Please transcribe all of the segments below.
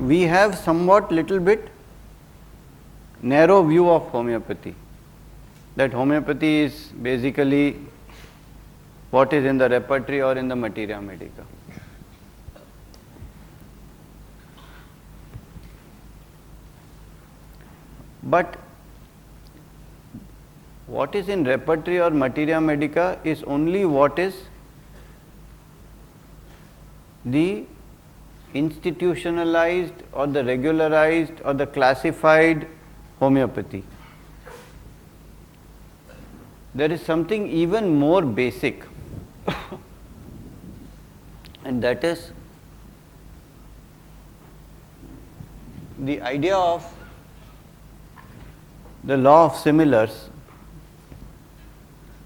we have somewhat little bit narrow view of homeopathy. That homeopathy is basically what is in the repertory or in the materia medica. But what is in repertory or materia medica is only what is the institutionalized or the regularized or the classified homeopathy. There is something even more basic and that is the idea of the law of similars.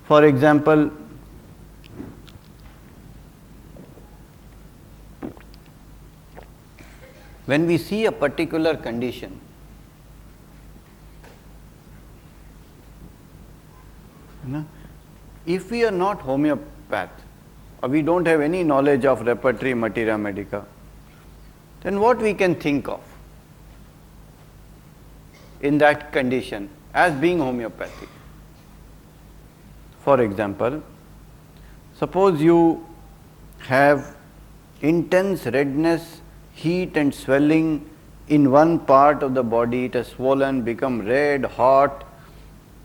For example, when we see a particular condition, if we are not homeopath or we don't have any knowledge of repertory materia medica, then what we can think of in that condition as being homeopathic? For example, suppose you have intense redness, heat and swelling in one part of the body, it has swollen, become red, hot,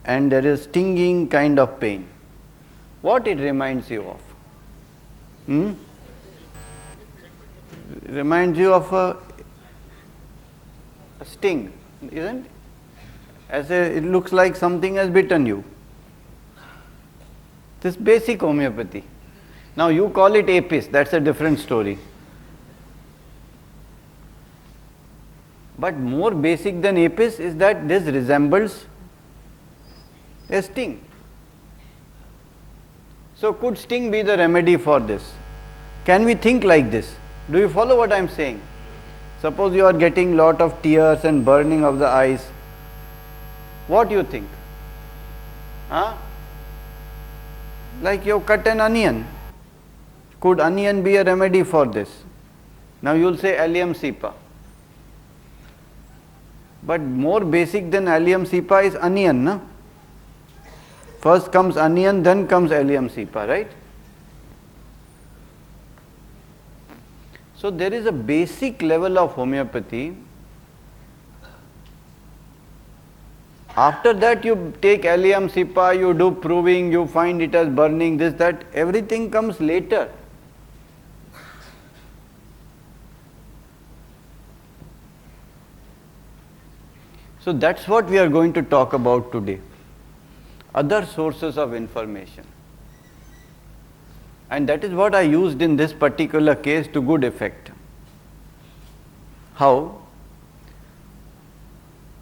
and there is stinging kind of pain. What it reminds you of? It reminds you of a sting, isn't it? It looks like something has bitten you. This basic homeopathy. Now you call it apis, that's a different story. But more basic than apis is that this resembles a sting. So could sting be the remedy for this? Can we think like this? Do you follow what I am saying? Suppose you are getting lot of tears and burning of the eyes. What do you think? Like you cut an onion. Could onion be a remedy for this? Now you will say allium cepa. But more basic than allium cepa is onion, no? First comes onion, then comes allium cepa, right? So there is a basic level of homeopathy. After that you take allium cepa, you do proving, you find it as burning, this, that, everything comes later. So that's what we are going to talk about today. Other sources of information. And that is what I used in this particular case to good effect. How?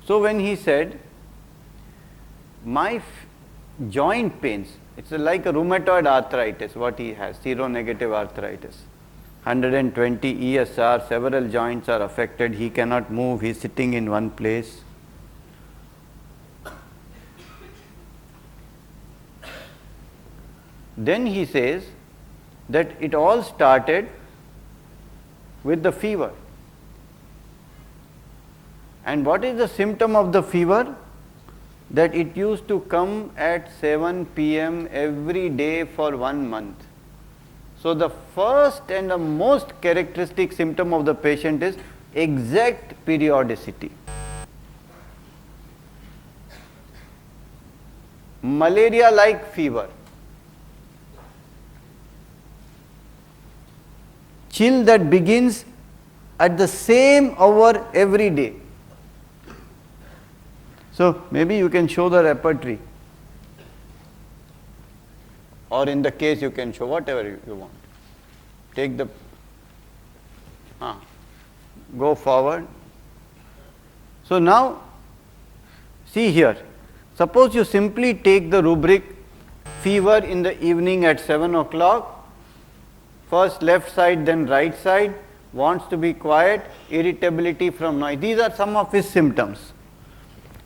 So when he said, my joint pains, it's like a rheumatoid arthritis, what he has, seronegative arthritis. 120 ESR, several joints are affected, he cannot move, he is sitting in one place. Then he says that it all started with the fever. And what is the symptom of the fever? That it used to come at 7 p.m. every day for 1 month. So the first and the most characteristic symptom of the patient is exact periodicity. Malaria-like fever. Chill that begins at the same hour every day. So maybe you can show the repertory, or in the case you can show whatever you want. Take the, go forward. So now see here, suppose you simply take the rubric fever in the evening at 7 o'clock, first left side then right side, wants to be quiet, irritability from noise. These are some of his symptoms.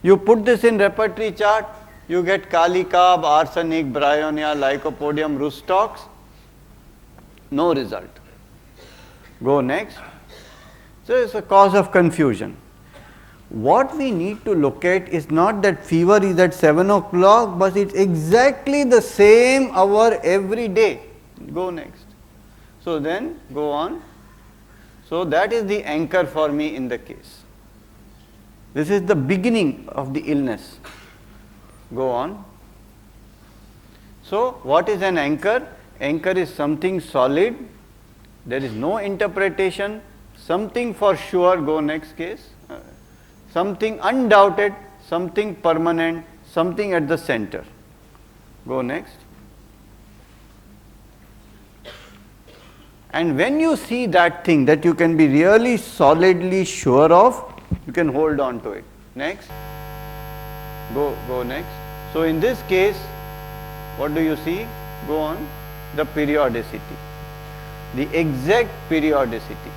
You put this in repertory chart, you get kali carb, arsenic, bryonia, lycopodium, rustox. No result. Go next. So it's a cause of confusion. What we need to look at is not that fever is at 7 o'clock, but it's exactly the same hour every day. Go next. So then go on. So that is the anchor for me in the case. This is the beginning of the illness. Go on. So what is an anchor? Anchor is something solid. There is no interpretation. Something for sure. Go next case. Something undoubted, something permanent, something at the center. Go next. And when you see that thing that you can be really solidly sure of, you can hold on to it. Next. Go next. So in this case, what do you see? Go on. The periodicity. The exact periodicity.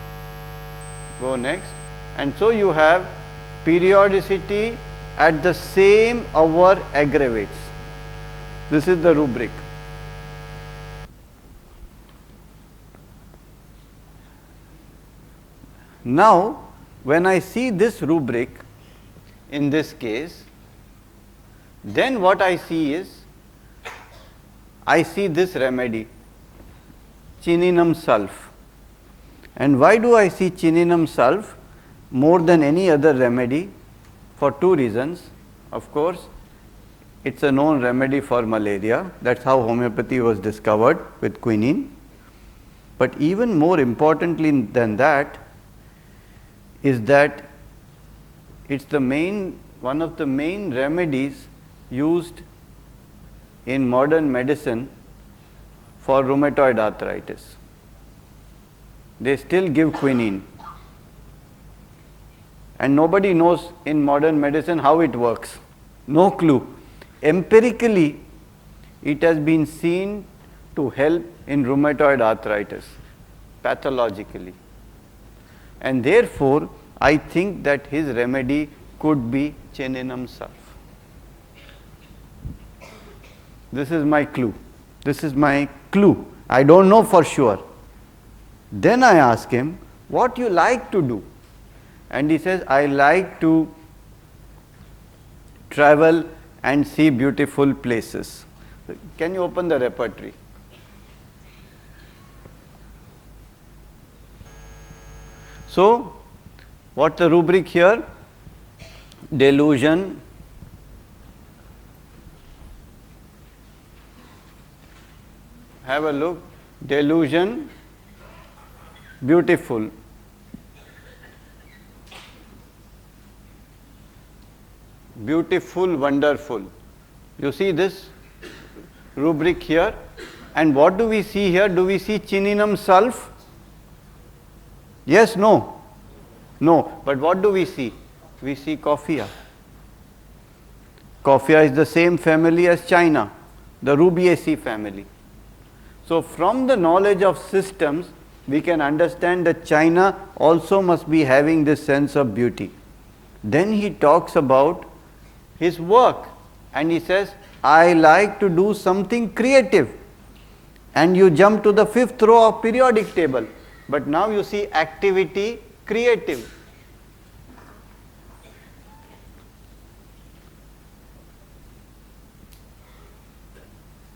Go next. And so you have periodicity at the same hour aggravates. This is the rubric. Now, when I see this rubric in this case, then what I see is, I see this remedy, chininum sulph. And why do I see chininum sulph more than any other remedy? For two reasons. Of course, it's a known remedy for malaria. That's how homeopathy was discovered with quinine. But even more importantly than that is that it's one of the main remedies used in modern medicine for rheumatoid arthritis. They still give quinine. And nobody knows in modern medicine how it works. No clue. Empirically, it has been seen to help in rheumatoid arthritis, pathologically. And therefore, I think that his remedy could be chininum sulph. This is my clue. This is my clue. I don't know for sure. Then I ask him, what you like to do? And he says, I like to travel and see beautiful places. Can you open the repertory? So, what's the rubric here? Delusion, have a look. Delusion, beautiful. Beautiful, wonderful. You see this rubric here? And what do we see here? Do we see chininum sulph? Yes, no? No. But what do we see? We see coffea. Coffea is the same family as China, the Rubiaceae family. So from the knowledge of systems, we can understand that China also must be having this sense of beauty. Then he talks about his work and he says, I like to do something creative. And you jump to the 5th row of periodic table. But now you see activity, creative.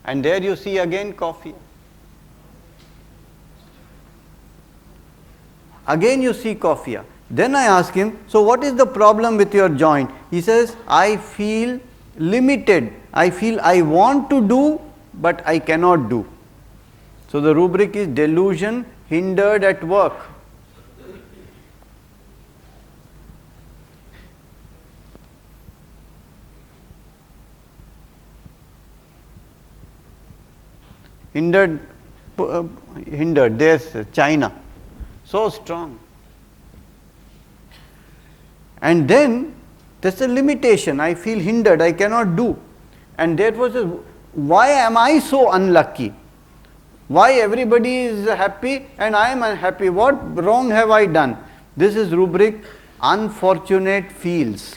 And there you see again coffee. Again you see coffea. Then I ask him, so what is the problem with your joint? He says, I feel limited. I feel I want to do, but I cannot do. So the rubric is delusion, hindered at work. Hindered, there's China. So strong. And then there's a limitation. I feel hindered, I cannot do. And that was why am I so unlucky? Why everybody is happy and I am unhappy? What wrong have I done? This is rubric unfortunate feels.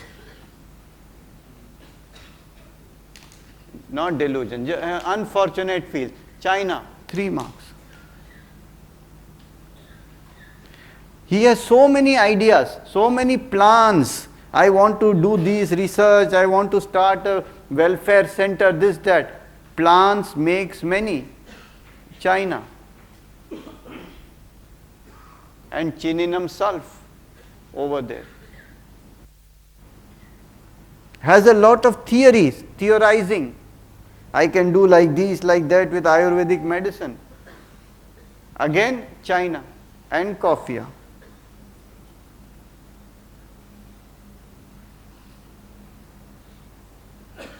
Not delusion, unfortunate feels. China, 3 marks. He has so many ideas, so many plans. I want to do this research, I want to start a welfare center, this, that. Plans makes many. China. And Chininum Sulf over there. Has a lot of theories, theorizing. I can do like this, like that with Ayurvedic medicine. Again, China and Coffea.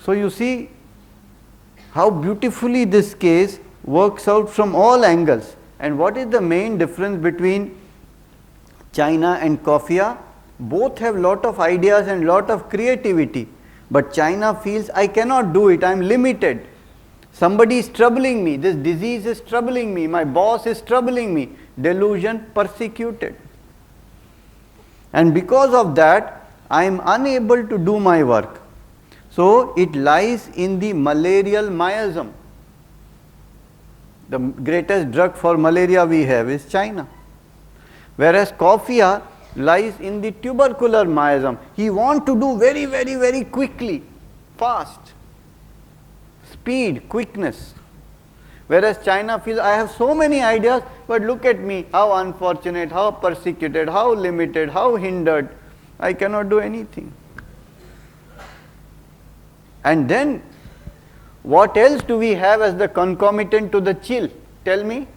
So you see how beautifully this case works out from all angles. And what is the main difference between China and Coffea? Both have lot of ideas and lot of creativity. But China feels, I cannot do it, I am limited. Somebody is troubling me, this disease is troubling me, my boss is troubling me. Delusion, persecuted. And because of that, I am unable to do my work. So it lies in the malarial miasm. The greatest drug for malaria we have is China. Whereas Coffea lies in the tubercular miasm. He wants to do very, very, very quickly, fast, speed, quickness. Whereas China feels, I have so many ideas, but look at me, how unfortunate, how persecuted, how limited, how hindered. I cannot do anything. And then, what else do we have as the concomitant to the chill? Tell me.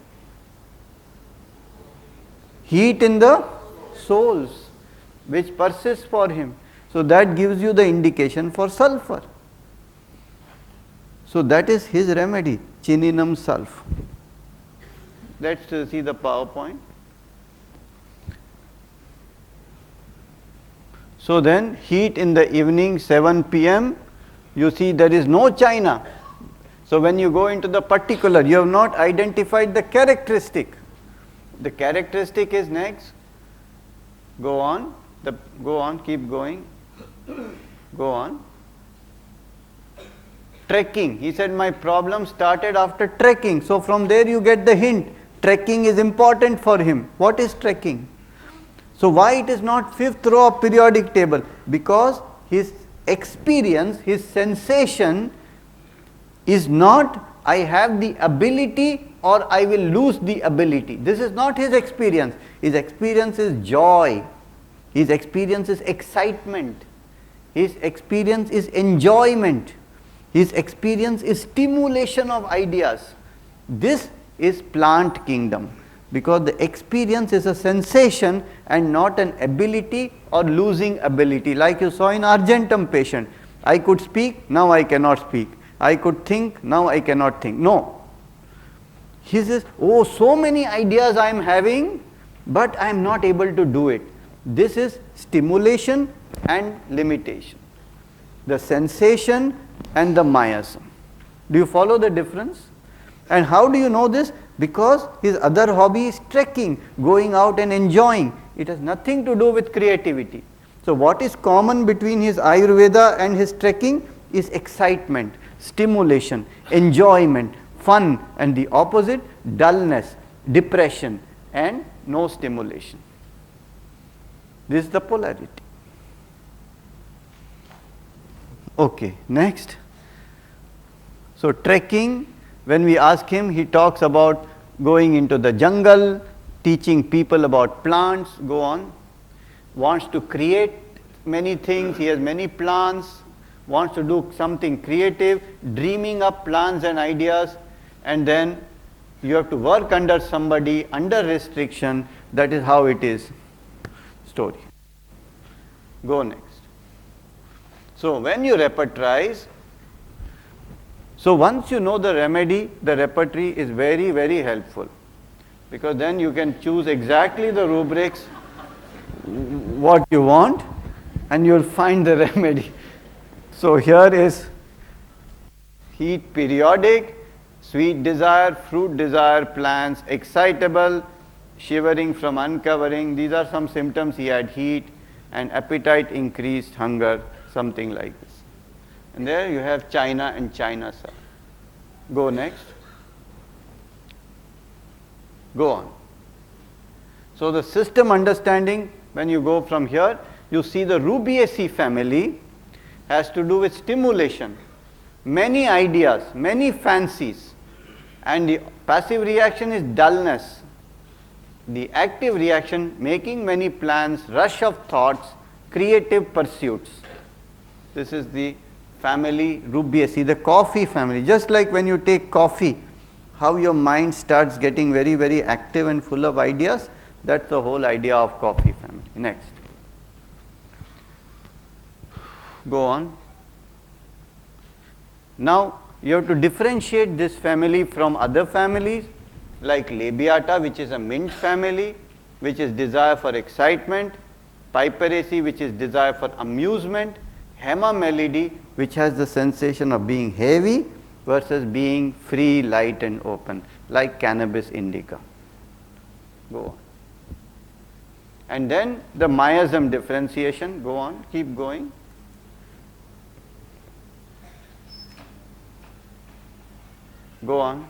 Heat in the soles, which persists for him. So that gives you the indication for sulfur. So that is his remedy, Chininum Sulf. Let's see the PowerPoint. So then, heat in the evening, 7 p.m., you see there is no China. So when you go into the particular, you have not identified the characteristic. The characteristic is next. Go on, keep going. Go on. Trekking. He said my problem started after trekking. So from there you get the hint. Trekking is important for him. What is trekking? So why it is not fifth row of periodic table? Because his experience, his sensation is not I have the ability or I will lose the ability. This is not his experience. His experience is joy. His experience is excitement. His experience is enjoyment. His experience is stimulation of ideas. This is plant kingdom, because the experience is a sensation and not an ability or losing ability. Like you saw in Argentum patient, I could speak, now I cannot speak. I could think, now I cannot think. No. He says, oh, so many ideas I am having, but I am not able to do it. This is stimulation and limitation. The sensation and the miasm. Do you follow the difference? And how do you know this? Because his other hobby is trekking, going out and enjoying. It has nothing to do with creativity. So what is common between his Ayurveda and his trekking is excitement, stimulation, enjoyment, fun, and the opposite, dullness, depression, and no stimulation. This is the polarity. Okay, next. So trekking, when we ask him, he talks about going into the jungle, teaching people about plants, go on. Wants to create many things, he has many plans, wants to do something creative, dreaming up plans and ideas, and then you have to work under somebody, under restriction. That is how it is. Story. Go next. So when you repertorize, so once you know the remedy, the repertory is very, very helpful, because then you can choose exactly the rubrics what you want and you will find the remedy. So here is heat periodic, sweet desire, fruit desire, plants, excitable, shivering from uncovering. These are some symptoms. He had heat and appetite increased, hunger, something like this. And there you have China and China South. Go next. Go on. So the system understanding, when you go from here, you see the Rubiaceae family has to do with stimulation, many ideas, many fancies, and the passive reaction is dullness. The active reaction, making many plans, rush of thoughts, creative pursuits. This is the family Rubiaceae, the coffee family. Just like when you take coffee, how your mind starts getting very, very active and full of ideas, that's the whole idea of coffee family. Next. Go on. Now, you have to differentiate this family from other families like Labiata, which is a mint family, which is desire for excitement, Piperaceae, which is desire for amusement, Hemamelidae, which has the sensation of being heavy versus being free, light and open, like Cannabis indica. Go on. And then the miasm differentiation, go on, keep going. Go on.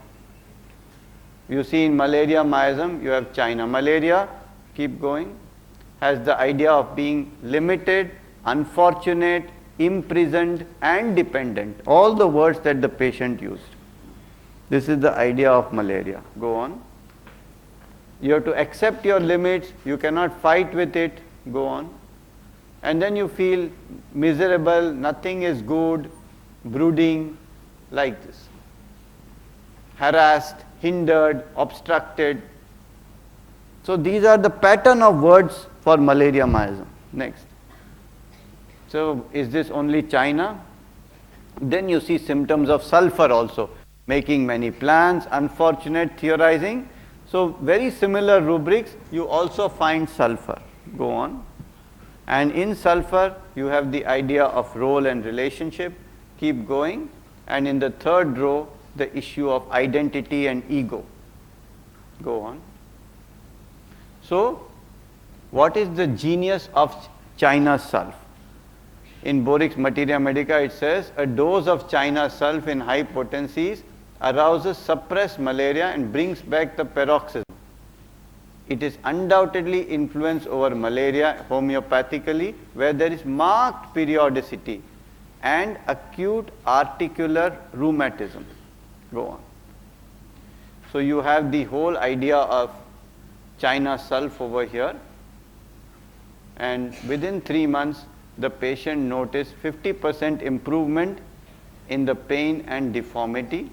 You see in malaria miasm, you have China. Malaria, keep going, has the idea of being limited, unfortunate, imprisoned and dependent. All the words that the patient used. This is the idea of malaria. Go on. You have to accept your limits, you cannot fight with it. Go on. And then you feel miserable, nothing is good, brooding, like this. Harassed, hindered, obstructed. So these are the pattern of words for malaria miasm. Next. So is this only China? Then you see symptoms of sulfur also, making many plans, unfortunate, theorizing. So very similar rubrics, you also find sulfur. Go on. And in sulfur, you have the idea of role and relationship. Keep going. And in the third row, the issue of identity and ego. Go on. So, what is the genius of China sulf? In Borix Materia Medica, it says a dose of China sulf in high potencies arouses suppressed malaria and brings back the paroxysm. It is undoubtedly influence over malaria homeopathically, where there is marked periodicity and acute articular rheumatism. Go on. So you have the whole idea of China sulf over here, and within 3 months the patient noticed 50% improvement in the pain and deformity.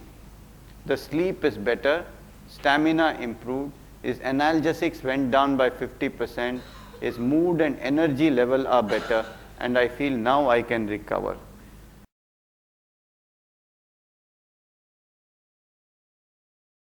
The sleep is better, stamina improved, his analgesics went down by 50%, his mood and energy level are better, and I feel now I can recover.